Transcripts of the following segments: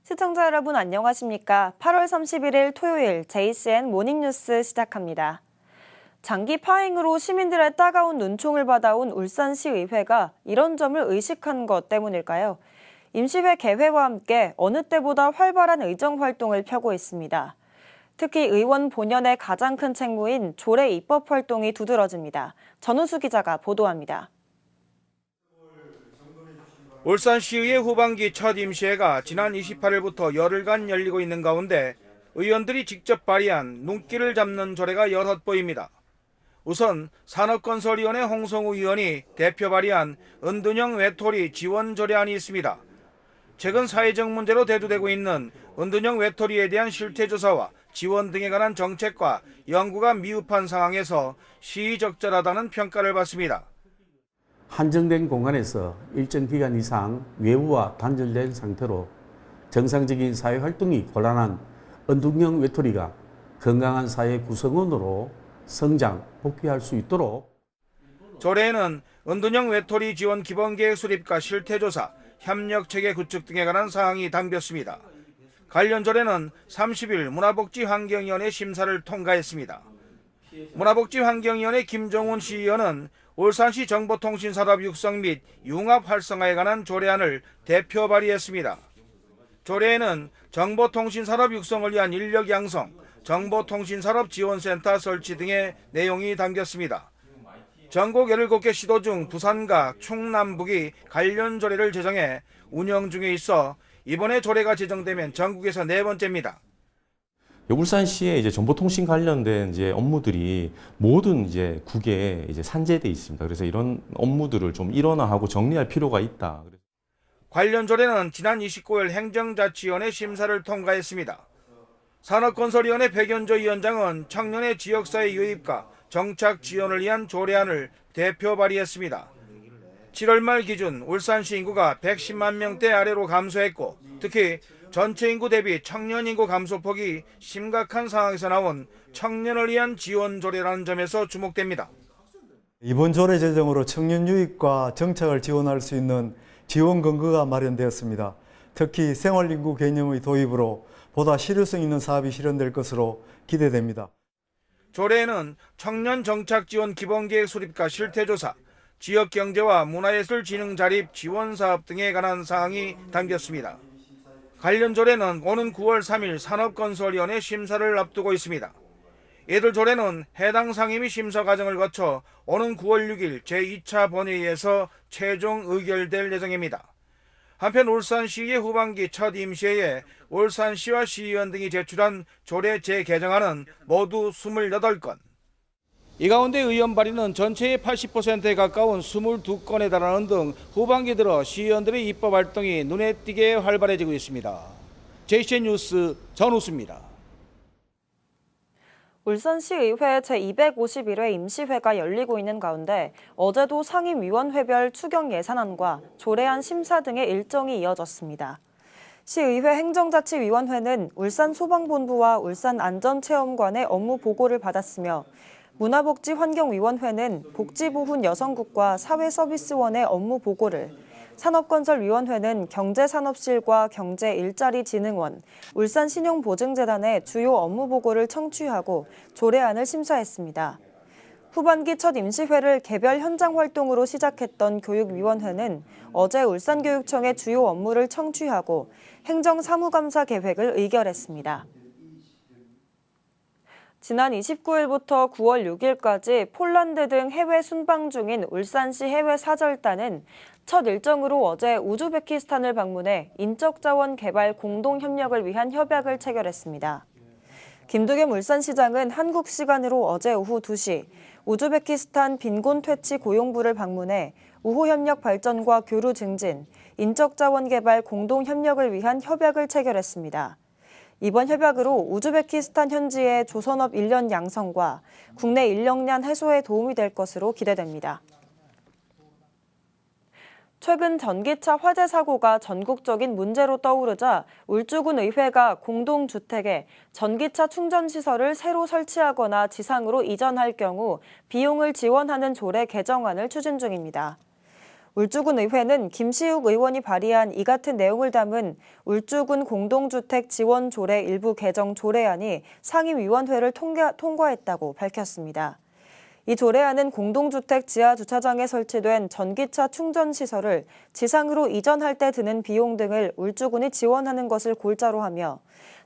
시청자 여러분 안녕하십니까? 8월 31일 토요일 JCN 모닝뉴스 시작합니다. 장기 파행으로 시민들의 따가운 눈총을 받아온 울산시의회가 이런 점을 의식한 것 때문일까요? 임시회 개회와 함께 어느 때보다 활발한 의정 활동을 펴고 있습니다. 특히 의원 본연의 가장 큰 책무인 조례 입법 활동이 두드러집니다. 전우수 기자가 보도합니다. 울산시의회 후반기 첫 임시회가 지난 28일부터 열흘간 열리고 있는 가운데 의원들이 직접 발의한 눈길을 잡는 조례가 여럿 보입니다. 우선 산업건설위원회 홍성우 의원이 대표 발의한 은둔형 외톨이 지원 조례안이 있습니다. 최근 사회적 문제로 대두되고 있는 은둔형 외톨이에 대한 실태조사와 지원 등에 관한 정책과 연구가 미흡한 상황에서 시의적절하다는 평가를 받습니다. 한정된 공간에서 일정 기간 이상 외부와 단절된 상태로 정상적인 사회활동이 곤란한 은둔형 외톨이가 건강한 사회 구성원으로 성장, 복귀할 수 있도록 조례에는 은둔형 외톨이 지원 기본계획 수립과 실태조사, 협력체계 구축 등에 관한 사항이 담겼습니다. 관련 조례는 30일 문화복지환경위원회 심사를 통과했습니다. 문화복지환경위원회 김종훈 시의원은 울산시 정보통신산업 육성 및 융합 활성화에 관한 조례안을 대표 발의했습니다. 조례에는 정보통신산업 육성을 위한 인력 양성, 정보통신산업 지원센터 설치 등의 내용이 담겼습니다. 전국 17개 시도 중 부산과 충남북이 관련 조례를 제정해 운영 중에 있어 이번에 조례가 제정되면 전국에서 네 번째입니다. 울산시에 정보통신 관련된 업무들이 모든 국에 산재돼 있습니다. 그래서 이런 업무들을 좀 일원화하고 정리할 필요가 있다. 관련 조례는 지난 29일 행정자치위원회 심사를 통과했습니다. 산업건설위원회 백연조 위원장은 청년의 지역사회 유입과 정착 지원을 위한 조례안을 대표 발의했습니다. 7월 말 기준 울산시 인구가 110만 명대 아래로 감소했고 특히 전체 인구 대비 청년 인구 감소폭이 심각한 상황에서 나온 청년을 위한 지원 조례라는 점에서 주목됩니다. 이번 조례 제정으로 청년 유입과 정착을 지원할 수 있는 지원 근거가 마련되었습니다. 특히 생활인구 개념의 도입으로 보다 실효성 있는 사업이 실현될 것으로 기대됩니다. 조례에는 청년 정착 지원 기본계획 수립과 실태조사, 지역경제와 문화예술 진흥 자립 지원 사업 등에 관한 사항이 담겼습니다. 관련 조례는 오는 9월 3일 산업건설위원회 심사를 앞두고 있습니다. 이들 조례는 해당 상임위 심사 과정을 거쳐 오는 9월 6일 제2차 본회의에서 최종 의결될 예정입니다. 한편 울산시의 후반기 첫 임시회에 울산시와 시의원 등이 제출한 조례 재개정안은 모두 28건. 이 가운데 의원 발의는 전체의 80%에 가까운 22건에 달하는 등 후반기 들어 시의원들의 입법 활동이 눈에 띄게 활발해지고 있습니다. JCN 뉴스 전우수입니다. 울산시의회 제251회 임시회가 열리고 있는 가운데 어제도 상임위원회별 추경 예산안과 조례안 심사 등의 일정이 이어졌습니다. 시의회 행정자치위원회는 울산소방본부와 울산안전체험관의 업무 보고를 받았으며 문화복지환경위원회는 복지보훈 여성국과 사회서비스원의 업무 보고를, 산업건설위원회는 경제산업실과 경제일자리진흥원, 울산신용보증재단의 주요 업무 보고를 청취하고 조례안을 심사했습니다. 후반기 첫 임시회를 개별 현장 활동으로 시작했던 교육위원회는 어제 울산교육청의 주요 업무를 청취하고 행정사무감사 계획을 의결했습니다. 지난 29일부터 9월 6일까지 폴란드 등 해외 순방 중인 울산시 해외사절단은 첫 일정으로 어제 우즈베키스탄을 방문해 인적자원 개발 공동협력을 위한 협약을 체결했습니다. 김두겸 울산시장은 한국 시간으로 어제 오후 2시 우즈베키스탄 빈곤 퇴치 고용부를 방문해 우호협력 발전과 교류 증진, 인적자원 개발 공동협력을 위한 협약을 체결했습니다. 이번 협약으로 우즈베키스탄 현지의 조선업 인력 양성과 국내 인력난 해소에 도움이 될 것으로 기대됩니다. 최근 전기차 화재 사고가 전국적인 문제로 떠오르자 울주군 의회가 공동주택에 전기차 충전시설을 새로 설치하거나 지상으로 이전할 경우 비용을 지원하는 조례 개정안을 추진 중입니다. 울주군 의회는 김시욱 의원이 발의한 이 같은 내용을 담은 울주군 공동주택 지원 조례 일부 개정 조례안이 상임위원회를 통과했다고 밝혔습니다. 이 조례안은 공동주택 지하 주차장에 설치된 전기차 충전 시설을 지상으로 이전할 때 드는 비용 등을 울주군이 지원하는 것을 골자로 하며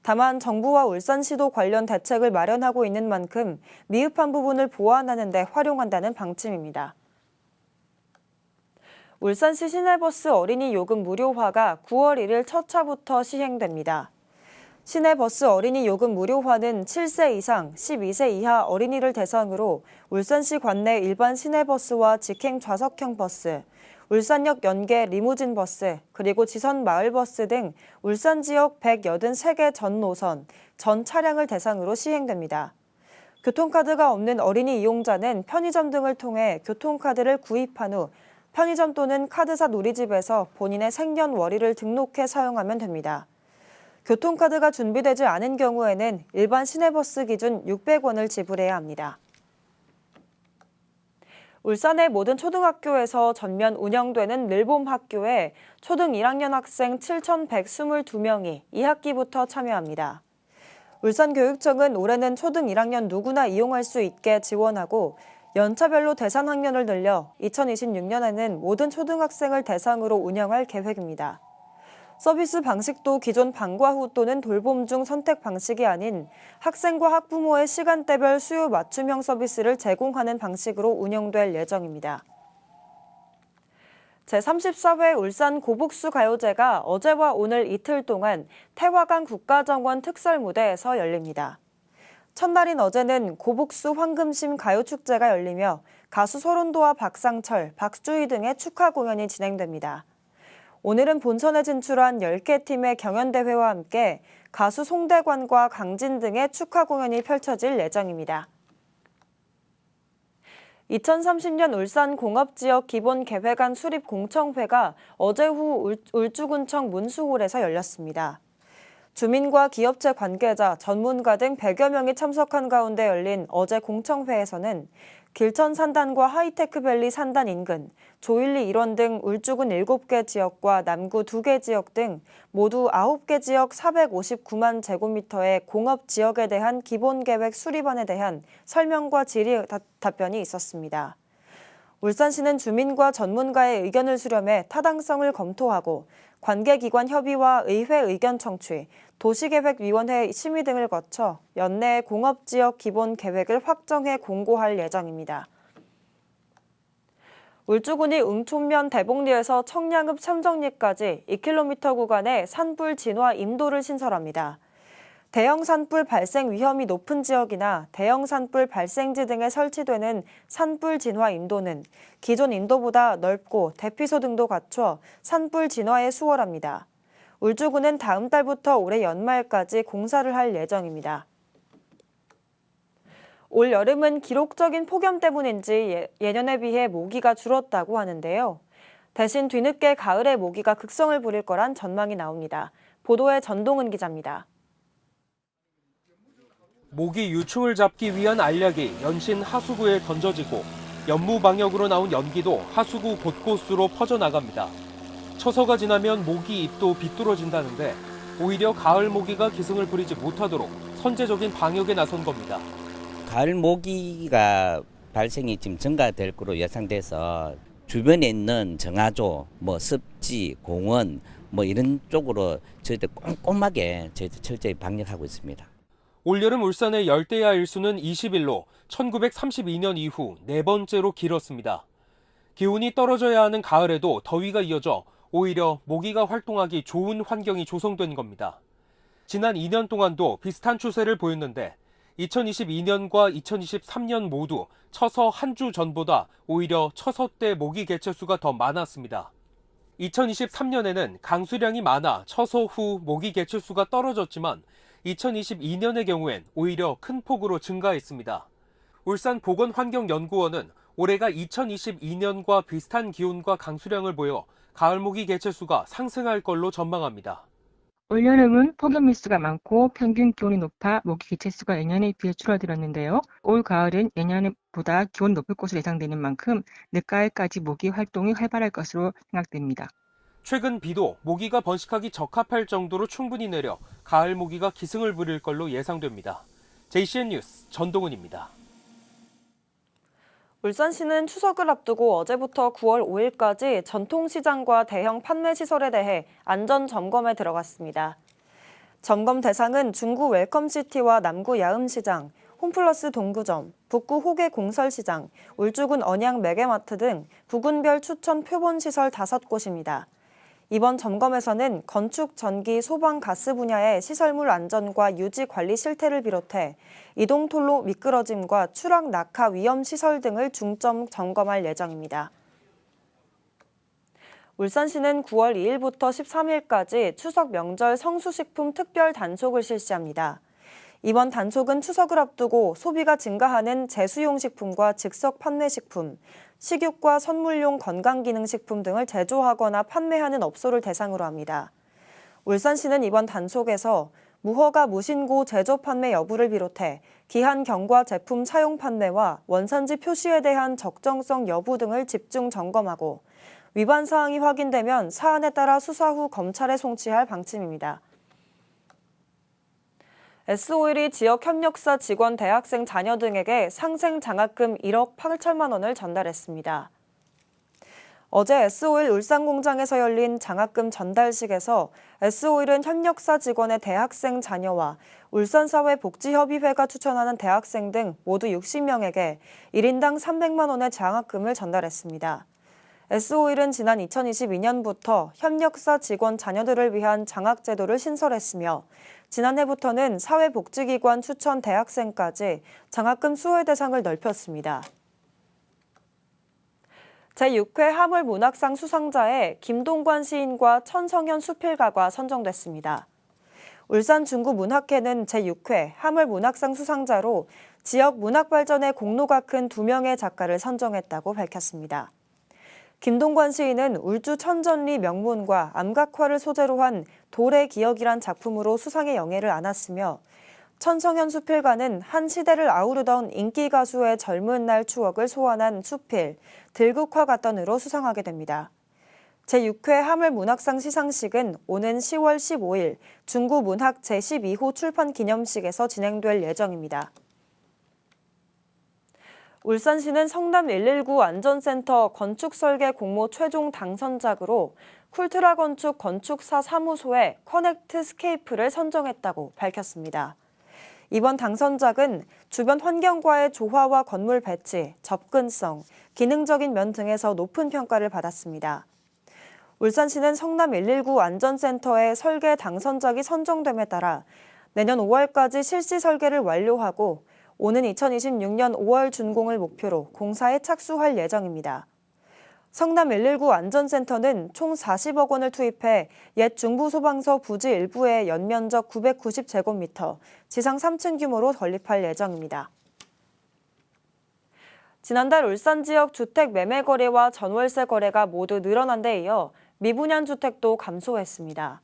다만 정부와 울산시도 관련 대책을 마련하고 있는 만큼 미흡한 부분을 보완하는 데 활용한다는 방침입니다. 울산시 시내버스 어린이 요금 무료화가 9월 1일 첫 차부터 시행됩니다. 시내버스 어린이 요금 무료화는 7세 이상, 12세 이하 어린이를 대상으로 울산시 관내 일반 시내버스와 직행 좌석형 버스, 울산역 연계 리무진 버스, 그리고 지선 마을버스 등 울산 지역 183개 전 노선, 전 차량을 대상으로 시행됩니다. 교통카드가 없는 어린이 이용자는 편의점 등을 통해 교통카드를 구입한 후 편의점 또는 카드사 누리집에서 본인의 생년월일을 등록해 사용하면 됩니다. 교통카드가 준비되지 않은 경우에는 일반 시내버스 기준 600원을 지불해야 합니다. 울산의 모든 초등학교에서 전면 운영되는 늘봄학교에 초등 1학년 학생 7,122명이 2학기부터 참여합니다. 울산교육청은 올해는 초등 1학년 누구나 이용할 수 있게 지원하고 연차별로 대상 학년을 늘려 2026년에는 모든 초등학생을 대상으로 운영할 계획입니다. 서비스 방식도 기존 방과 후 또는 돌봄 중 선택 방식이 아닌 학생과 학부모의 시간대별 수요 맞춤형 서비스를 제공하는 방식으로 운영될 예정입니다. 제34회 울산 고북수 가요제가 어제와 오늘 이틀 동안 태화강 국가정원 특설무대에서 열립니다. 첫날인 어제는 고북수 황금심 가요축제가 열리며 가수 소론도와 박상철, 박주희 등의 축하 공연이 진행됩니다. 오늘은 본선에 진출한 10개 팀의 경연대회와 함께 가수 송대관과 강진 등의 축하 공연이 펼쳐질 예정입니다. 2030년 울산공업지역 기본계획안 수립 공청회가 어제 오후 울주군청 문수홀에서 열렸습니다. 주민과 기업체 관계자, 전문가 등 100여 명이 참석한 가운데 열린 어제 공청회에서는 길천 산단과 하이테크밸리 산단 인근, 조일리 일원 등 울주군 7개 지역과 남구 2개 지역 등 모두 9개 지역 459만 제곱미터의 공업 지역에 대한 기본계획 수립안에 대한 설명과 질의 답변이 있었습니다. 울산시는 주민과 전문가의 의견을 수렴해 타당성을 검토하고 관계기관 협의와 의회 의견 청취, 도시계획위원회 심의 등을 거쳐 연내 공업지역 기본계획을 확정해 공고할 예정입니다. 울주군이 웅촌면 대봉리에서 청량읍 참정리까지 2km 구간에 산불 진화 임도를 신설합니다. 대형 산불 발생 위험이 높은 지역이나 대형 산불 발생지 등에 설치되는 산불 진화 임도는 기존 임도보다 넓고 대피소 등도 갖춰 산불 진화에 수월합니다. 울주군은 다음 달부터 올해 연말까지 공사를 할 예정입니다. 올 여름은 기록적인 폭염 때문인지 예년에 비해 모기가 줄었다고 하는데요. 대신 뒤늦게 가을에 모기가 극성을 부릴 거란 전망이 나옵니다. 보도에 전동은 기자입니다. 모기 유충을 잡기 위한 알약이 연신 하수구에 던져지고 연무 방역으로 나온 연기도 하수구 곳곳으로 퍼져나갑니다. 처서가 지나면 모기 입도 비뚤어진다는데 오히려 가을 모기가 기승을 부리지 못하도록 선제적인 방역에 나선 겁니다. 가을 모기가 발생이 지금 증가될 거로 예상돼서 주변에 있는 정화조, 습지, 공원 이런 쪽으로 저희들 꼼꼼하게 저희들 철저히 방역하고 있습니다. 올여름 울산의 열대야 일수는 20일로 1932년 이후 4번째로 길었습니다. 기온이 떨어져야 하는 가을에도 더위가 이어져 오히려 모기가 활동하기 좋은 환경이 조성된 겁니다. 지난 2년 동안도 비슷한 추세를 보였는데 2022년과 2023년 모두 처서 한 주 전보다 오히려 처서 때 모기 개체수가 더 많았습니다. 2023년에는 강수량이 많아 처서 후 모기 개체수가 떨어졌지만 2022년의 경우엔 오히려 큰 폭으로 증가했습니다. 울산보건환경연구원은 올해가 2022년과 비슷한 기온과 강수량을 보여 가을 모기 개체수가 상승할 걸로 전망합니다. 올여름은 폭염 일수가 많고 평균 기온이 높아 모기 개체수가 예년에 비해 줄어들었는데요. 올 가을은 예년보다 기온이 높을 것으로 예상되는 만큼 늦가을까지 모기 활동이 활발할 것으로 생각됩니다. 최근 비도 모기가 번식하기 적합할 정도로 충분히 내려 가을 모기가 기승을 부릴 걸로 예상됩니다. JCN 뉴스 전동훈입니다. 울산시는 추석을 앞두고 어제부터 9월 5일까지 전통시장과 대형 판매시설에 대해 안전점검에 들어갔습니다. 점검 대상은 중구 웰컴시티와 남구 야음시장, 홈플러스 동구점, 북구 호계 공설시장, 울주군 언양 매개마트 등 부군별 추천 표본시설 5곳입니다. 이번 점검에서는 건축, 전기, 소방, 가스 분야의 시설물 안전과 유지 관리 실태를 비롯해 이동통로 미끄러짐과 추락, 낙하 위험 시설 등을 중점 점검할 예정입니다. 울산시는 9월 2일부터 13일까지 추석 명절 성수식품 특별 단속을 실시합니다. 이번 단속은 추석을 앞두고 소비가 증가하는 제수용식품과 즉석 판매식품, 식육과 선물용 건강기능식품 등을 제조하거나 판매하는 업소를 대상으로 합니다. 울산시는 이번 단속에서 무허가 무신고 제조 판매 여부를 비롯해 기한 경과 제품 사용 판매와 원산지 표시에 대한 적정성 여부 등을 집중 점검하고 위반 사항이 확인되면 사안에 따라 수사 후 검찰에 송치할 방침입니다. S-오일이 지역 협력사 직원 대학생 자녀 등에게 상생 장학금 1억 8천만 원을 전달했습니다. 어제 S-오일 울산 공장에서 열린 장학금 전달식에서 S-오일은 협력사 직원의 대학생 자녀와 울산사회복지협의회가 추천하는 대학생 등 모두 60명에게 1인당 300만 원의 장학금을 전달했습니다. S-오일은 지난 2022년부터 협력사 직원 자녀들을 위한 장학제도를 신설했으며 지난해부터는 사회복지기관 추천 대학생까지 장학금 수혜 대상을 넓혔습니다. 제6회 하물문학상 수상자에 김동관 시인과 천성현 수필가가 선정됐습니다. 울산 중구문학회는 제6회 하물문학상 수상자로 지역 문학 발전에 공로가 큰 2명의 작가를 선정했다고 밝혔습니다. 김동관 시인은 울주 천전리 명문과 암각화를 소재로 한 돌의 기억이란 작품으로 수상의 영예를 안았으며 천성현 수필가는 한 시대를 아우르던 인기 가수의 젊은 날 추억을 소환한 수필, 들국화 같던으로 수상하게 됩니다. 제6회 하물문학상 시상식은 오는 10월 15일 중구문학 제12호 출판 기념식에서 진행될 예정입니다. 울산시는 성남 119 안전센터 건축설계 공모 최종 당선작으로 쿨트라 건축 건축사 사무소의 커넥트 스케이프를 선정했다고 밝혔습니다. 이번 당선작은 주변 환경과의 조화와 건물 배치, 접근성, 기능적인 면 등에서 높은 평가를 받았습니다. 울산시는 성남 119 안전센터의 설계 당선작이 선정됨에 따라 내년 5월까지 실시 설계를 완료하고 오는 2026년 5월 준공을 목표로 공사에 착수할 예정입니다. 성남 119 안전센터는 총 40억 원을 투입해 옛 중부소방서 부지 일부의 연면적 990제곱미터, 지상 3층 규모로 건립할 예정입니다. 지난달 울산 지역 주택 매매 거래와 전월세 거래가 모두 늘어난 데 이어 미분양 주택도 감소했습니다.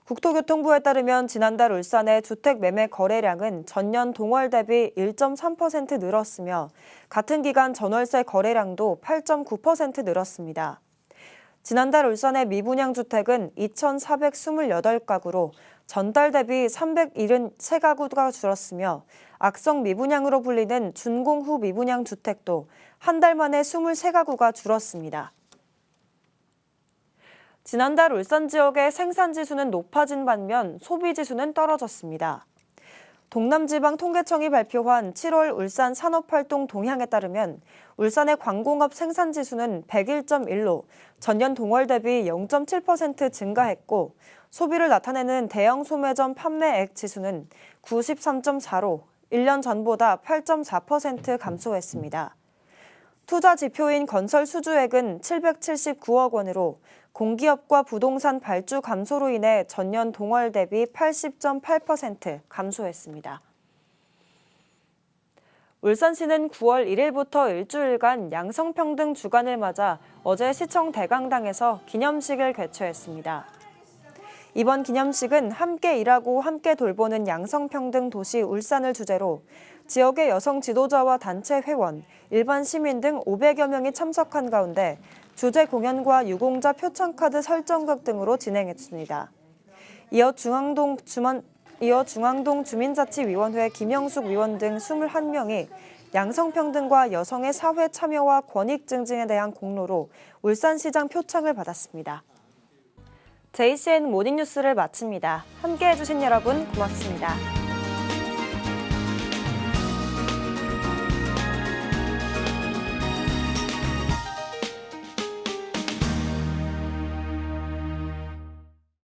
국토교통부에 따르면 지난달 울산의 주택 매매 거래량은 전년 동월 대비 1.3% 늘었으며 같은 기간 전월세 거래량도 8.9% 늘었습니다. 지난달 울산의 미분양 주택은 2,428가구로 전달 대비 373가구가 줄었으며 악성 미분양으로 불리는 준공 후 미분양 주택도 한 달 만에 23가구가 줄었습니다. 지난달 울산 지역의 생산지수는 높아진 반면 소비지수는 떨어졌습니다. 동남지방통계청이 발표한 7월 울산 산업활동 동향에 따르면 울산의 광공업 생산지수는 101.1로 전년 동월 대비 0.7% 증가했고 소비를 나타내는 대형 소매점 판매액 지수는 93.4로 1년 전보다 8.4% 감소했습니다. 투자 지표인 건설 수주액은 779억 원으로 공기업과 부동산 발주 감소로 인해 전년 동월 대비 80.8% 감소했습니다. 울산시는 9월 1일부터 일주일간 양성평등 주간을 맞아 어제 시청 대강당에서 기념식을 개최했습니다. 이번 기념식은 함께 일하고 함께 돌보는 양성평등 도시 울산을 주제로 지역의 여성 지도자와 단체 회원, 일반 시민 등 500여 명이 참석한 가운데 주제 공연과 유공자 표창카드 설정극 등으로 진행했습니다. 이어 중앙동 주민자치위원회 김영숙 위원 등 21명이 양성평등과 여성의 사회 참여와 권익 증진에 대한 공로로 울산시장 표창을 받았습니다. JCN 모닝뉴스를 마칩니다. 함께해 주신 여러분 고맙습니다.